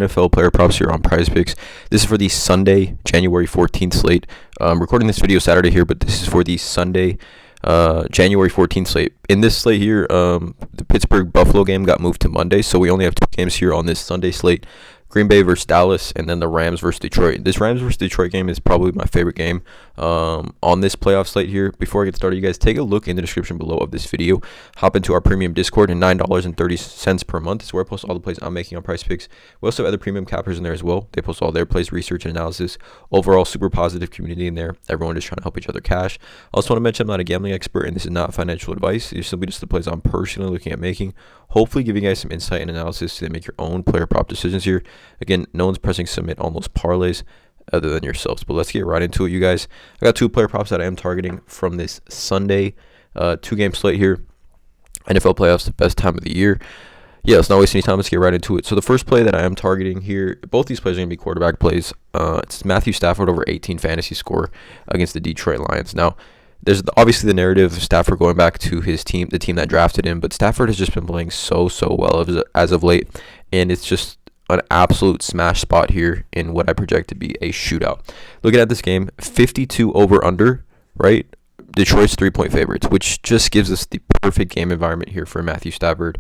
NFL player props here on PrizePicks. This is for the Sunday, January 14th slate. I'm recording this video Saturday here, but this is for the Sunday, January 14th slate. In this slate here, the Pittsburgh-Buffalo game got moved to Monday, so we only have two games here on this Sunday slate. Green Bay versus Dallas, and then the Rams versus Detroit. This Rams versus Detroit game is probably my favorite game on this playoff slate here. Before I get started, you guys take a look in the description below of this video. Hop into our premium Discord, and $9.30 per month is where I post all the plays I'm making on PrizePicks. We also have other premium cappers in there as well. They post all their plays, research, and analysis. Overall, super positive community in there. Everyone is trying to help each other cash. I also want to mention I'm not a gambling expert, and this is not financial advice. It's simply just the plays I'm personally looking at making. Hopefully giving you guys some insight and analysis to make your own player prop decisions here. Again, no one's pressing submit on those parlays other than yourselves. But let's get right into it, you guys. I got two player props that I am targeting from this Sunday two-game slate here. NFL playoffs, the best time of the year. Yeah, let's not waste any time. Let's get right into it. So the first play that I am targeting here, both these plays are going to be quarterback plays. It's Matthew Stafford over 18 fantasy score against the Detroit Lions. Now, there's obviously the narrative of Stafford going back to his team, the team that drafted him, but Stafford has just been playing so well as of late, and it's just an absolute smash spot here in what I project to be a shootout. Looking at this game, 52 over under, right? Detroit's 3-point favorites, which just gives us the perfect game environment here for Matthew Stafford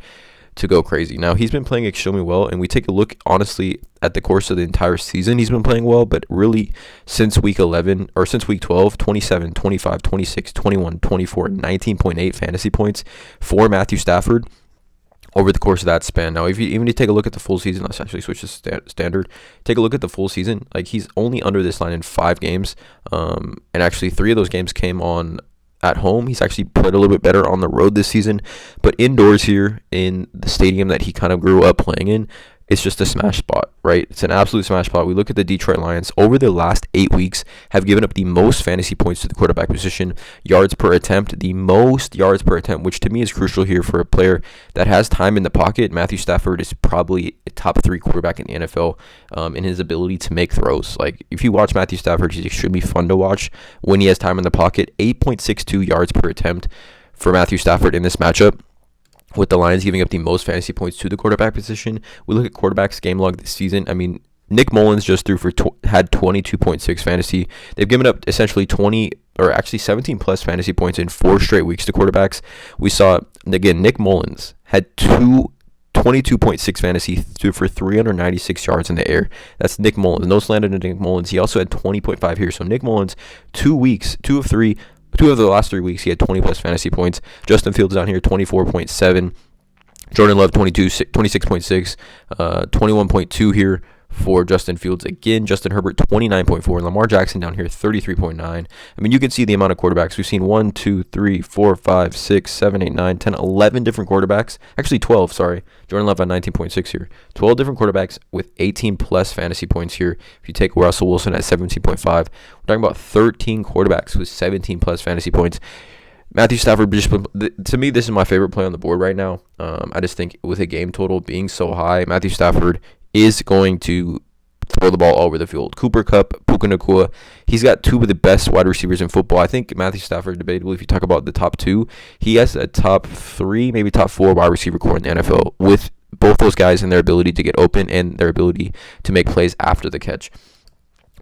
to go crazy. Now, he's been playing extremely well, and we take a look, honestly, at the course of the entire season, he's been playing well, but really since week 11, or since week 12, 27, 25, 26, 21, 24, 19.8 fantasy points for Matthew Stafford over the course of that span. Now, if you even take a look at the full season, let's actually switch to standard. Take a look at the full season. Like, he's only under this line in 5 games, and actually 3 of those games came on at home. He's actually played a little bit better on the road this season, but indoors here in the stadium that he kind of grew up playing in, it's just a smash spot, right? It's an absolute smash spot. We look at the Detroit Lions over the last 8 weeks have given up the most fantasy points to the quarterback position, yards per attempt, the most yards per attempt, which to me is crucial here for a player that has time in the pocket. Matthew Stafford is probably a top 3 quarterback in the NFL in his ability to make throws. Like, if you watch Matthew Stafford, he's extremely fun to watch when he has time in the pocket. 8.62 yards per attempt for Matthew Stafford in this matchup, with the Lions giving up the most fantasy points to the quarterback position. We look at quarterbacks game log this season. I mean, Nick Mullins just threw for had 22.6 fantasy. They've given up essentially 17 plus fantasy points in 4 straight weeks to quarterbacks. We saw, again, Nick Mullins had 22.6 fantasy, threw for 396 yards in the air. That's Nick Mullins. No slander to Nick Mullins. He also had 20.5 here. So Nick Mullins, 2 of the last 3 weeks, he had 20 plus fantasy points. Justin Fields down here, 24.7. Jordan Love, 26.6. 21.2 here for Justin Fields. Again, Justin Herbert, 29.4. And Lamar Jackson down here, 33.9. I mean, you can see the amount of quarterbacks. We've seen 1, 2, 3, 4, 5, 6, 7, 8, 9, 10, 11 different quarterbacks. Actually, 12, sorry. Jordan Love at 19.6 here. 12 different quarterbacks with 18 plus fantasy points here. If you take Russell Wilson at 17.5, we're talking about 13 quarterbacks with 17 plus fantasy points. Matthew Stafford, to me, this is my favorite play on the board right now. I just think with a game total being so high, Matthew Stafford is going to throw the ball all over the field. Cooper Kupp, Puka Nacua, he's got 2 of the best wide receivers in football. I think Matthew Stafford, debatable, if you talk about the top 2, he has a top 3, maybe top 4 wide receiver core in the NFL, with both those guys and their ability to get open and their ability to make plays after the catch.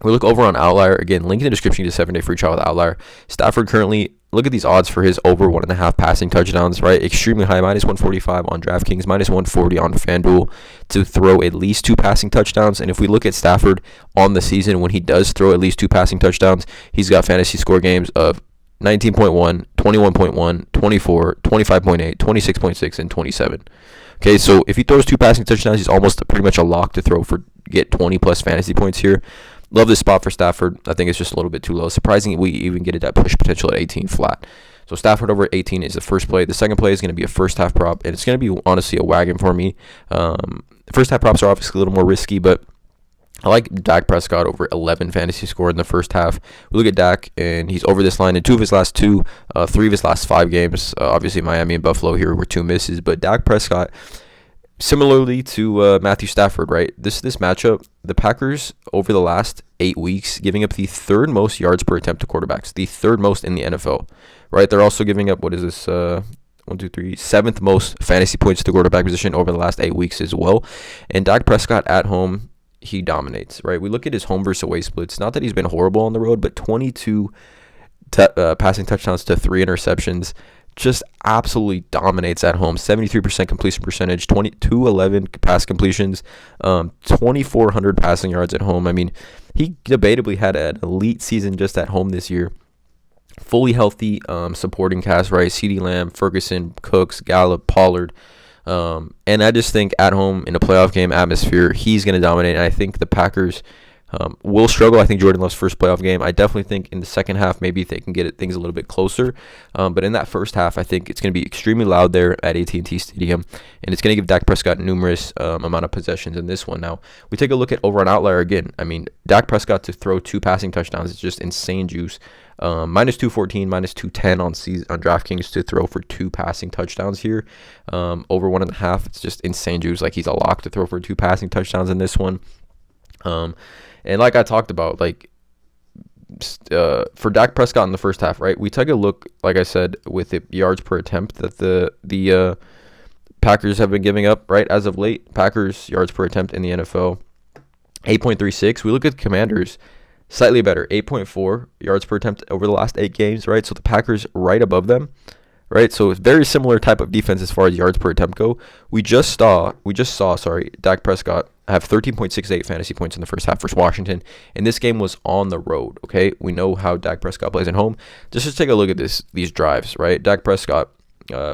We look over on Outlier. Again, link in the description to 7-day free trial with Outlier. Stafford currently, look at these odds for his over 1.5 passing touchdowns, right? Extremely high, minus 145 on DraftKings, minus 140 on FanDuel to throw at least 2 passing touchdowns. And if we look at Stafford on the season, when he does throw at least 2 passing touchdowns, he's got fantasy score games of 19.1, 21.1, 24, 25.8, 26.6, and 27. Okay, so if he throws 2 passing touchdowns, he's almost pretty much a lock to get 20 plus fantasy points here. Love this spot for Stafford. I think it's just a little bit too low. Surprisingly, we even get it at push potential at 18 flat. So Stafford over 18 is the first play. The second play is going to be a first half prop, and it's going to be honestly a wagon for me. First half props are obviously a little more risky, but I like Dak Prescott over 11 fantasy score in the first half. We look at Dak, and he's over this line in 3 of his last 5 games. Obviously, Miami and Buffalo here were 2 misses, but Dak Prescott, similarly to Matthew Stafford, right? This matchup, the Packers over the last 8 weeks giving up the 3rd most yards per attempt to quarterbacks, the 3rd most in the NFL, right? They're also giving up, seventh most fantasy points to quarterback position over the last 8 weeks as well. And Dak Prescott at home, he dominates, right? We look at his home versus away splits. Not that he's been horrible on the road, but 22 passing touchdowns to 3 interceptions. Just absolutely dominates at home. 73% completion percentage, 211 pass completions, 2,400 passing yards at home. I mean, he debatably had an elite season just at home this year. Fully healthy supporting cast, right? CeeDee Lamb, Ferguson, Cooks, Gallup, Pollard. And I just think at home in a playoff game atmosphere, he's going to dominate. And I think the Packers will struggle. I think Jordan Love's first playoff game. I definitely think in the second half, maybe they can get things a little bit closer. But in that first half, I think it's going to be extremely loud there at AT&T Stadium, and it's going to give Dak Prescott numerous amount of possessions in this one. Now, we take a look at over an outlier again. I mean, Dak Prescott to throw 2 passing touchdowns is just insane juice. Minus 214, minus 210 on DraftKings to throw for 2 passing touchdowns here. Over 1.5, it's just insane juice. Like, he's a lock to throw for 2 passing touchdowns in this one. And like I talked about, like for Dak Prescott in the first half, right? We take a look, like I said, with the yards per attempt that the Packers have been giving up, right? As of late, Packers yards per attempt in the NFL, 8.36. We look at the Commanders, slightly better, 8.4 yards per attempt over the last 8 games, right? So the Packers right above them, right? So it's very similar type of defense as far as yards per attempt go. We just saw, Dak Prescott have 13.68 fantasy points in the first half versus Washington, and this game was on the road, okay? We know how Dak Prescott plays at home. Just take a look at these drives, right? Dak Prescott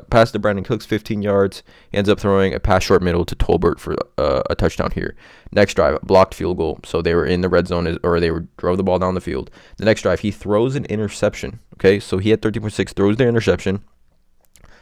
passed to Brandon Cooks 15 yards. He ends up throwing a pass short middle to Tolbert for a touchdown here. Next drive, blocked field goal. So they were in the red zone, or they drove the ball down the field. The next drive, he throws an interception, okay? So he had 13.6, throws the interception.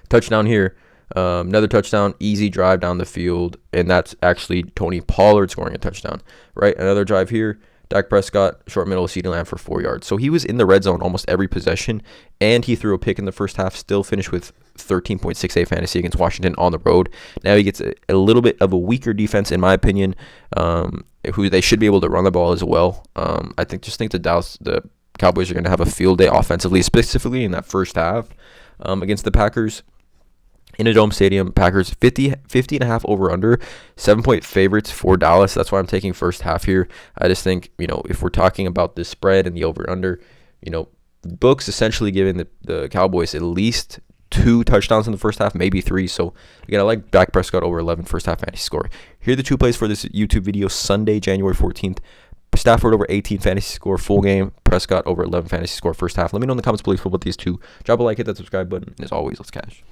Touchdown here. Another touchdown, easy drive down the field, and that's actually Tony Pollard scoring a touchdown, right? Another drive here, Dak Prescott, short middle, CeeDee Lamb for 4 yards. So he was in the red zone almost every possession, and he threw a pick in the first half, still finished with 13.68 fantasy against Washington on the road. Now he gets a little bit of a weaker defense, in my opinion, who they should be able to run the ball as well. I think the Cowboys are going to have a field day offensively, specifically in that first half against the Packers. In a dome stadium, Packers 50.5 over under, 7-point favorites for Dallas. That's why I'm taking first half here. I just think, if we're talking about the spread and the over under, books essentially giving the Cowboys at least 2 touchdowns in the first half, maybe 3. So again, I like Dak Prescott over 11 first half fantasy score. Here are the 2 plays for this YouTube video, Sunday, January 14th. Stafford over 18 fantasy score full game. Prescott over 11 fantasy score first half. Let me know in the comments below about these 2. Drop a like, hit that subscribe button. And as always, let's cash.